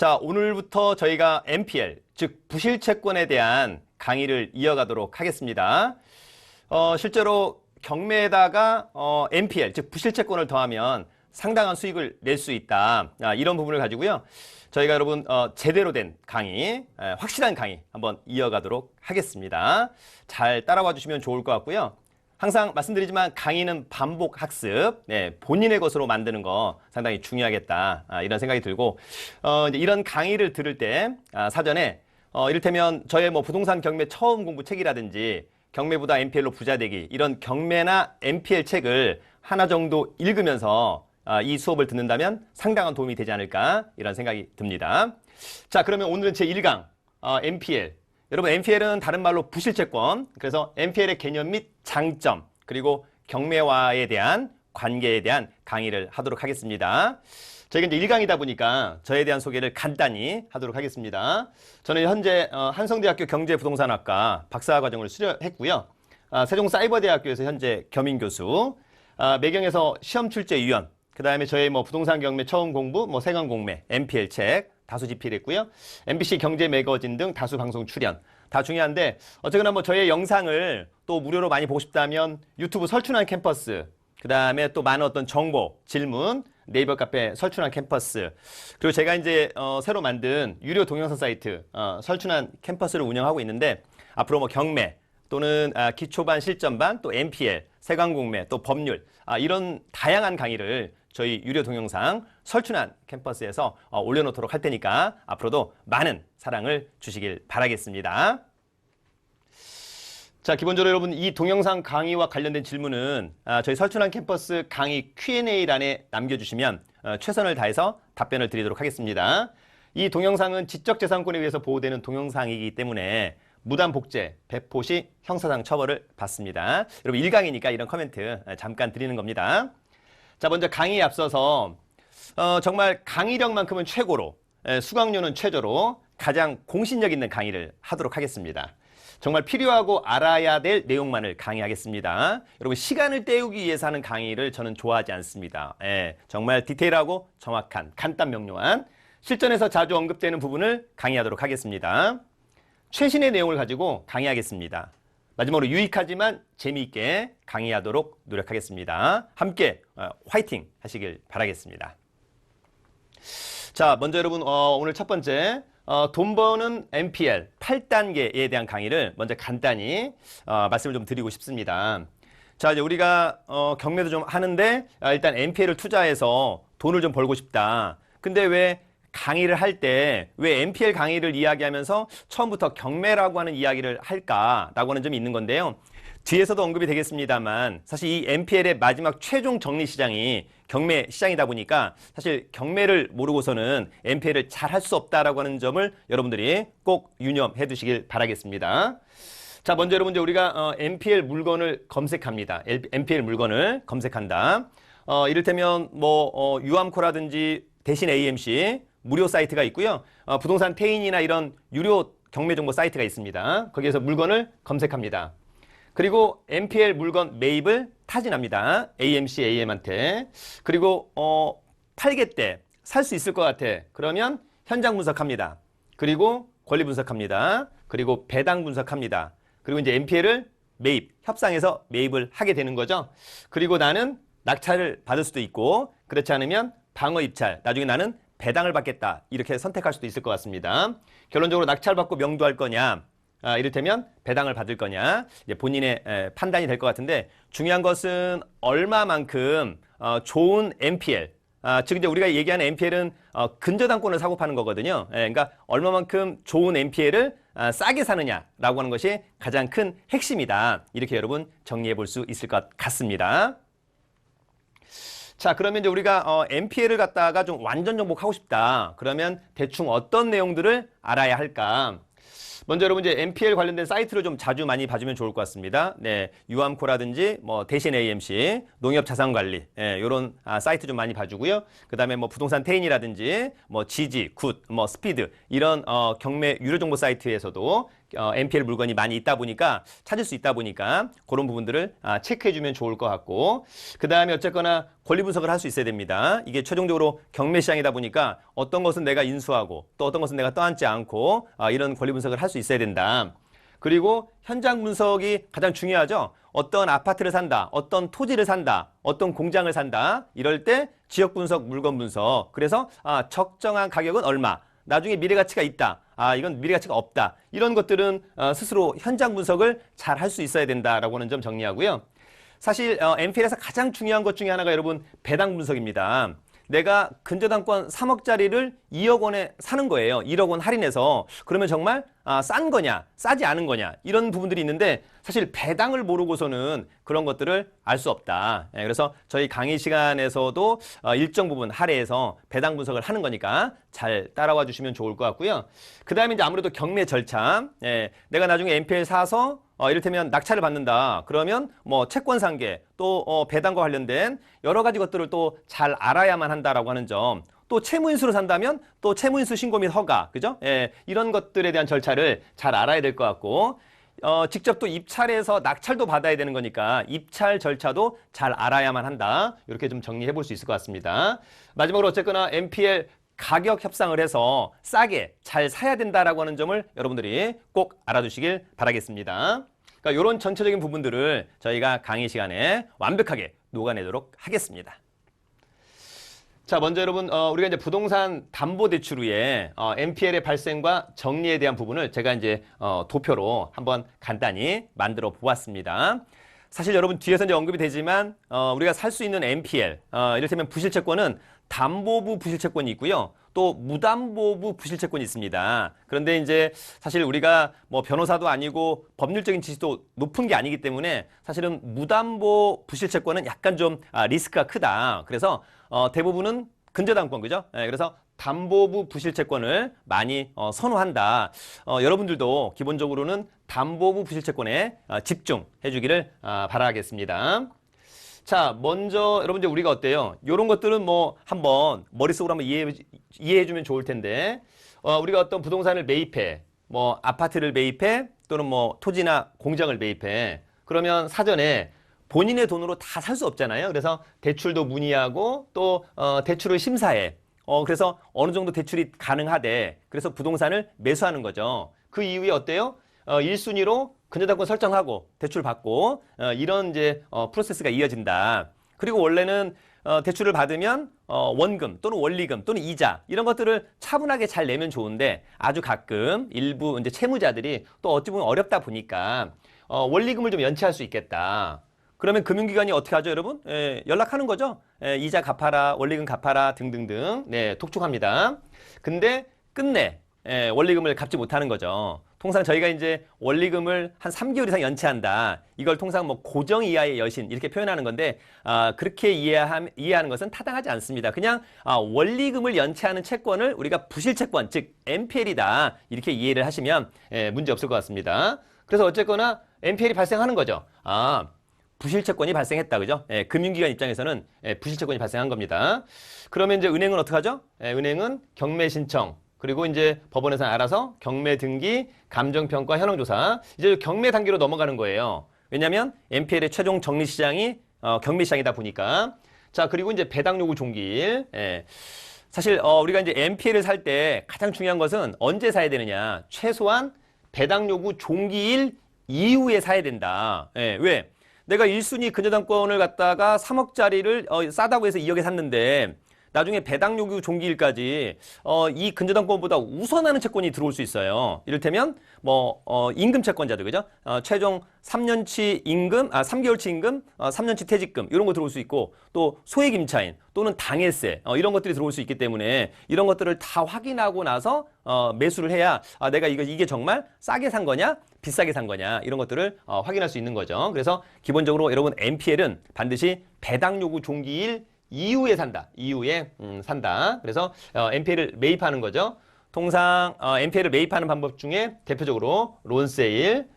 자, 오늘부터 저희가 NPL, 즉 부실채권에 대한 강의를 이어가도록 하겠습니다. 실제로 경매에다가 NPL, 즉 부실채권을 더하면 상당한 수익을 낼 수 있다. 이런 부분을 가지고요. 저희가 여러분 제대로 된 강의, 확실한 강의 한번 이어가도록 하겠습니다. 잘 따라와 주시면 좋을 것 같고요. 항상 말씀드리지만 강의는 반복 학습, 본인의 것으로 만드는 거 상당히 중요하겠다. 이런 생각이 들고 이제 이런 강의를 들을 때 사전에 이를테면 저의 뭐 부동산 경매 처음 공부 책이라든지 경매보다 NPL로 부자 되기 이런 경매나 NPL 책을 하나 정도 읽으면서 이 수업을 듣는다면 상당한 도움이 되지 않을까 이런 생각이 듭니다. 자, 그러면 오늘은 제1강 NPL. 여러분 NPL은 다른 말로 부실채권. 그래서 NPL의 개념 및 장점 그리고 경매와에 대한 관계에 대한 강의를 하도록 하겠습니다. 저희가 이제 1강이다 보니까 저에 대한 소개를 간단히 하도록 하겠습니다. 저는 현재 한성대학교 경제부동산학과 박사과정을 수료했고요. 세종사이버대학교에서 현재 겸임교수, 매경에서 시험출제위원, 그 다음에 저의 뭐 부동산 경매 처음 공부, 뭐 세관 공매, NPL 책 다수 집필했고요. MBC 경제 매거진 등 다수 방송 출연. 다 중요한데 어쨌거나 뭐 저의 영상을 또 무료로 많이 보고 싶다면 유튜브 설춘환 캠퍼스, 그 다음에 또 많은 어떤 정보, 질문, 네이버 카페 설춘환 캠퍼스, 그리고 제가 이제 새로 만든 유료 동영상 사이트 설춘환 캠퍼스를 운영하고 있는데 앞으로 뭐 경매 또는 기초반, 실전반, 또 NPL, 세관공매, 또 법률 이런 다양한 강의를 저희 유료 동영상 설춘환 캠퍼스에서 올려놓도록 할 테니까 앞으로도 많은 사랑을 주시길 바라겠습니다. 자, 기본적으로 여러분 이 동영상 강의와 관련된 질문은 저희 설춘환 캠퍼스 강의 Q&A란에 남겨주시면 최선을 다해서 답변을 드리도록 하겠습니다. 이 동영상은 지적재산권에 의해서 보호되는 동영상이기 때문에 무단 복제, 배포 시 형사상 처벌을 받습니다. 여러분 1강이니까 이런 코멘트 잠깐 드리는 겁니다. 자, 먼저 강의에 앞서서 정말 강의력만큼은 최고로, 수강료는 최저로 가장 공신력 있는 강의를 하도록 하겠습니다. 정말 필요하고 알아야 될 내용만을 강의하겠습니다. 여러분 시간을 때우기 위해서 하는 강의를 저는 좋아하지 않습니다. 정말 디테일하고 정확한, 간단 명료한 실전에서 자주 언급되는 부분을 강의하도록 하겠습니다. 최신의 내용을 가지고 강의하겠습니다. 마지막으로 유익하지만 재미있게 강의하도록 노력하겠습니다. 함께 화이팅 하시길 바라겠습니다. 자, 먼저 여러분 오늘 첫 번째 돈 버는 NPL 8단계에 대한 강의를 먼저 간단히 말씀을 좀 드리고 싶습니다. 자, 이제 우리가 경매도 좀 하는데 일단 NPL을 투자해서 돈을 좀 벌고 싶다. 근데 왜 강의를 할 때 왜 NPL 강의를 이야기하면서 처음부터 경매라고 하는 이야기를 할까라고 하는 점이 있는 건데요. 뒤에서도 언급이 되겠습니다만 사실 이 NPL의 마지막 최종 정리 시장이 경매 시장이다 보니까 사실 경매를 모르고서는 NPL을 잘 할 수 없다라고 하는 점을 여러분들이 꼭 유념해 두시길 바라겠습니다. 자, 먼저 여러분 우리가 NPL 물건을 검색합니다. NPL 물건을 검색한다. 이를테면 뭐 유암코라든지 대신 AMC 무료 사이트가 있고요. 부동산 태인이나 이런 유료 경매 정보 사이트가 있습니다. 거기에서 물건을 검색합니다. 그리고 NPL 물건 매입을 타진합니다. AMC, AM한테. 그리고 팔겠대, 살 수 있을 것 같아. 그러면 현장 분석합니다. 그리고 권리 분석합니다. 그리고 배당 분석합니다. 그리고 이제 NPL을 매입, 협상해서 매입을 하게 되는 거죠. 그리고 나는 낙찰을 받을 수도 있고 그렇지 않으면 방어 입찰, 나중에 나는 배당을 받겠다 이렇게 선택할 수도 있을 것 같습니다. 결론적으로 낙찰받고 명도할 거냐, 이를테면 배당을 받을 거냐, 이제 본인의 판단이 될 것 같은데 중요한 것은 얼마만큼 좋은 NPL, 즉 이제 우리가 얘기하는 NPL은 근저당권을 사고 파는 거거든요. 그러니까 얼마만큼 좋은 NPL을 싸게 사느냐라고 하는 것이 가장 큰 핵심이다. 이렇게 여러분 정리해 볼 수 있을 것 같습니다. 자, 그러면 이제 우리가 NPL을 갖다가 좀 완전 정복하고 싶다. 그러면 대충 어떤 내용들을 알아야 할까? 먼저 여러분 이제 NPL 관련된 사이트를 좀 자주 많이 봐주면 좋을 것 같습니다. 네, 유암코라든지 뭐 대신 AMC, 농협자산관리, 이런 사이트 좀 많이 봐주고요. 그 다음에 뭐 부동산 태인이라든지 뭐 지지, 굿, 뭐 스피드 이런 경매 유료 정보 사이트에서도 NPL 물건이 많이 있다 보니까 찾을 수 있다 보니까 그런 부분들을 체크해주면 좋을 것 같고 그 다음에 어쨌거나 권리 분석을 할 수 있어야 됩니다. 이게 최종적으로 경매 시장이다 보니까 어떤 것은 내가 인수하고 또 어떤 것은 내가 떠안지 않고 이런 권리 분석을 할 수 있어야 된다. 그리고 현장 분석이 가장 중요하죠. 어떤 아파트를 산다, 어떤 토지를 산다, 어떤 공장을 산다. 이럴 때 지역 분석, 물건 분석. 그래서 적정한 가격은 얼마, 나중에 미래 가치가 있다. 이건 미래 가치가 없다. 이런 것들은 스스로 현장 분석을 잘 할 수 있어야 된다라고 하는 점 정리하고요. 사실 NPL에서 가장 중요한 것 중에 하나가 여러분 배당 분석입니다. 내가 근저당권 3억짜리를 2억 원에 사는 거예요. 1억 원 할인해서. 그러면 정말 싼 거냐, 싸지 않은 거냐 이런 부분들이 있는데 사실 배당을 모르고서는 그런 것들을 알 수 없다. 그래서 저희 강의 시간에서도 일정 부분 할애해서 배당 분석을 하는 거니까 잘 따라와 주시면 좋을 것 같고요. 그 다음에 이제 아무래도 경매 절차. 내가 나중에 NPL 사서 이를테면 낙찰을 받는다. 그러면 뭐 채권 상계 또 배당과 관련된 여러 가지 것들을 또 잘 알아야만 한다라고 하는 점. 또 채무인수로 산다면 또 채무인수 신고 및 허가, 그죠? 이런 것들에 대한 절차를 잘 알아야 될 것 같고 직접 또 입찰해서 낙찰도 받아야 되는 거니까 입찰 절차도 잘 알아야만 한다. 이렇게 좀 정리해 볼 수 있을 것 같습니다. 마지막으로 어쨌거나 NPL 가격 협상을 해서 싸게 잘 사야 된다라고 하는 점을 여러분들이 꼭 알아두시길 바라겠습니다. 그러니까 이런 전체적인 부분들을 저희가 강의 시간에 완벽하게 녹아내도록 하겠습니다. 자, 먼저 여러분, 우리가 이제 부동산 담보대출 후에 NPL의 발생과 정리에 대한 부분을 제가 이제 도표로 한번 간단히 만들어 보았습니다. 사실 여러분 뒤에서 이제 언급이 되지만 우리가 살 수 있는 NPL, 이를테면 부실채권은 담보부 부실채권이 있고요. 또 무담보부 부실채권이 있습니다. 그런데 이제 사실 우리가 뭐 변호사도 아니고 법률적인 지식도 높은 게 아니기 때문에 사실은 무담보 부실채권은 약간 좀 리스크가 크다. 그래서 대부분은 근저당권, 그죠? 그래서 담보부 부실채권을 많이 선호한다. 여러분들도 기본적으로는 담보부 부실채권에 집중해 주기를 바라겠습니다. 자, 먼저 여러분들 우리가 어때요? 이런 것들은 뭐 한번 머릿속으로 한번 이해해 주면 좋을 텐데 우리가 어떤 부동산을 매입해, 뭐 아파트를 매입해 또는 뭐 토지나 공장을 매입해. 그러면 사전에 본인의 돈으로 다 살 수 없잖아요. 그래서 대출도 문의하고 또 대출을 심사해. 그래서 어느 정도 대출이 가능하대. 그래서 부동산을 매수하는 거죠. 그 이후에 어때요? 1순위로 근저당권 설정하고 대출 받고 이런 이제 프로세스가 이어진다. 그리고 원래는 대출을 받으면 원금 또는 원리금 또는 이자 이런 것들을 차분하게 잘 내면 좋은데 아주 가끔 일부 이제 채무자들이 또 어찌 보면 어렵다 보니까 원리금을 좀 연체할 수 있겠다. 그러면 금융기관이 어떻게 하죠, 여러분? 연락하는 거죠. 이자 갚아라, 원리금 갚아라 등등등. 네, 독촉합니다. 근데 끝내 원리금을 갚지 못하는 거죠. 통상 저희가 이제 원리금을 한 3개월 이상 연체한다. 이걸 통상 뭐 고정 이하의 여신 이렇게 표현하는 건데 그렇게 이해하는 것은 타당하지 않습니다. 그냥 원리금을 연체하는 채권을 우리가 부실채권, 즉 NPL이다. 이렇게 이해를 하시면 문제 없을 것 같습니다. 그래서 어쨌거나 NPL이 발생하는 거죠. 부실채권이 발생했다, 그죠? 금융기관 입장에서는 부실채권이 발생한 겁니다. 그러면 이제 은행은 어떻게 하죠? 은행은 경매 신청, 그리고 이제 법원에서 알아서 경매 등기, 감정평가, 현황조사. 이제 경매 단계로 넘어가는 거예요. 왜냐하면 NPL의 최종 정리 시장이 경매 시장이다 보니까. 자, 그리고 이제 배당 요구 종기일. 사실 우리가 이제 NPL을 살 때 가장 중요한 것은 언제 사야 되느냐? 최소한 배당 요구 종기일 이후에 사야 된다. 왜? 내가 1순위 근저당권을 갖다가 3억짜리를 싸다고 해서 2억에 샀는데 나중에 배당 요구 종기일까지 이 근저당권보다 우선하는 채권이 들어올 수 있어요. 이를테면 뭐 임금 채권자들, 그죠? 최종 3년치 임금, 3개월치 임금, 3년치 퇴직금 이런 거 들어올 수 있고 또 소액 임차인 또는 당해세 이런 것들이 들어올 수 있기 때문에 이런 것들을 다 확인하고 나서 매수를 해야 내가 이게 정말 싸게 산 거냐 비싸게 산 거냐 이런 것들을 확인할 수 있는 거죠. 그래서 기본적으로 여러분 NPL은 반드시 배당 요구 종기일 이후에 산다. 이후에 산다. 그래서 NPL을 매입하는 거죠. 통상 NPL을 매입하는 방법 중에 대표적으로 론세일,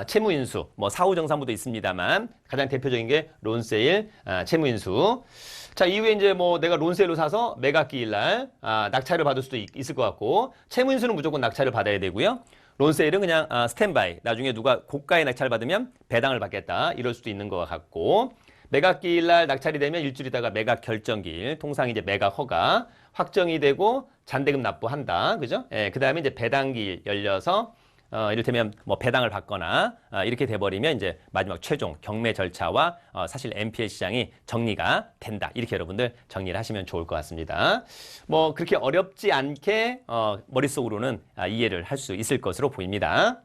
채무인수, 뭐 사후정산부도 있습니다만 가장 대표적인 게 론세일, 채무인수. 자, 이후에 이제 뭐 내가 론세일로 사서 매각기일 날 낙찰을 받을 수도 있을 것 같고 채무인수는 무조건 낙찰을 받아야 되고요. 론세일은 그냥 스탠바이, 나중에 누가 고가의 낙찰 받으면 배당을 받겠다 이럴 수도 있는 것 같고, 매각기일 날 낙찰이 되면 일주일 있다가 매각 결정기일, 통상 이제 매각 허가 확정이 되고 잔대금 납부한다, 그죠? 예, 그 다음에 이제 배당기일 열려서 이를테면 뭐 배당을 받거나 이렇게 돼버리면 이제 마지막 최종 경매 절차와 사실 NPL 시장이 정리가 된다. 이렇게 여러분들 정리를 하시면 좋을 것 같습니다. 뭐 그렇게 어렵지 않게 머릿속으로는 이해를 할 수 있을 것으로 보입니다.